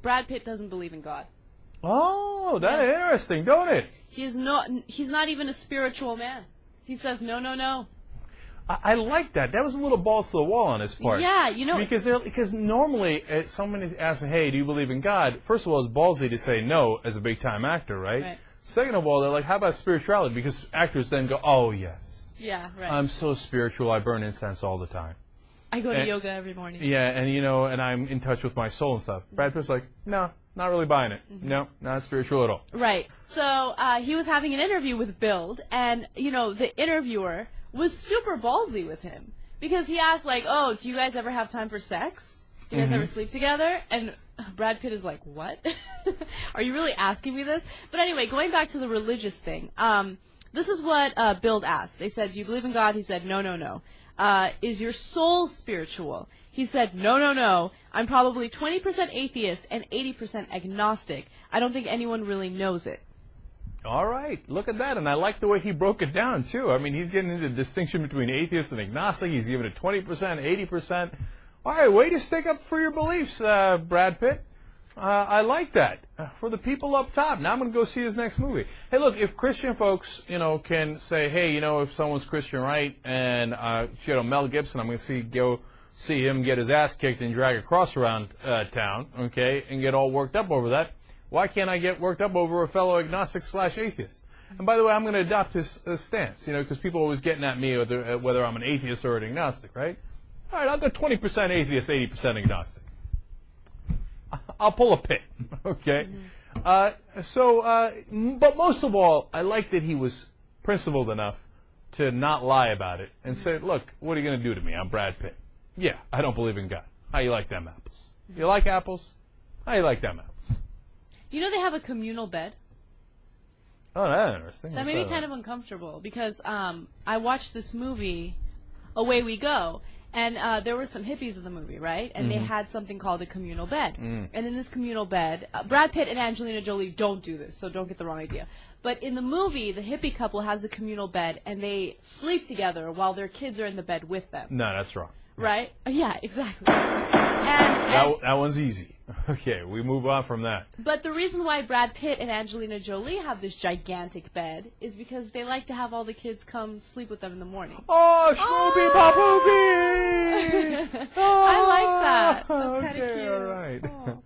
Brad Pitt doesn't believe in God. Oh, that's interesting, don't it? He's not even a spiritual man. He says, no, no, no. I like that. That was a little balls to the wall on his part. Yeah, you know. Because normally, someone asks, hey, do you believe in God? First of all, it's ballsy to say no as a big-time actor, right? Second of all, they're like, how about spirituality? Because actors then go, oh, yes. Yeah, right. I'm so spiritual, I burn incense all the time. I go to yoga every morning. Yeah, and and I'm in touch with my soul and stuff. Brad Pitt's like, no, not really buying it. No, not spiritual at all. Right. So he was having an interview with Bild, and, the interviewer was super ballsy with him. Because he asked, like, oh, do you guys ever have time for sex? Do you guys ever sleep together? And Brad Pitt is like, what? Are you really asking me this? But anyway, going back to the religious thing, this is what Bild asked. They said, do you believe in God? He said, no, no, no. Is your soul spiritual? He said, no, no, no. I'm probably 20% atheist and 80% agnostic. I don't think anyone really knows it. All right. Look at that. And I like the way he broke it down, too. I mean, he's getting into the distinction between atheist and agnostic. He's giving it 20%, 80%. All right, way to stick up for your beliefs, Brad Pitt. I like that. For the people up top. Now I'm going to go see his next movie. Hey, look, if Christian folks, can say, hey, if someone's Christian, right, and, Mel Gibson, I'm going to go see him get his ass kicked and drag a cross around town, okay, and get all worked up over that. Why can't I get worked up over a fellow agnostic/atheist? And by the way, I'm going to adopt his stance, because people are always getting at me whether I'm an atheist or an agnostic, right? All right, I'll go 20% atheist, 80% agnostic. I'll pull a Pitt, okay? But most of all, I like that he was principled enough to not lie about it and say, look, what are you going to do to me? I'm Brad Pitt. Yeah, I don't believe in God. How you like them apples? You like apples? How you like them apples? They have a communal bed. Oh, that's interesting. That made me kind of uncomfortable because I watched this movie, Away We Go, and there were some hippies in the movie, right? And they had something called a communal bed. And in this communal bed, Brad Pitt and Angelina Jolie don't do this, so don't get the wrong idea. But in the movie, the hippie couple has a communal bed, and they sleep together while their kids are in the bed with them. No, that's wrong. Right? Yeah, exactly. And that one's easy. Okay, we move on from that. But the reason why Brad Pitt and Angelina Jolie have this gigantic bed is because they like to have all the kids come sleep with them in the morning. Oh, Shmoopy Papoopy! I like that. That's kind of cute. All right. Oh.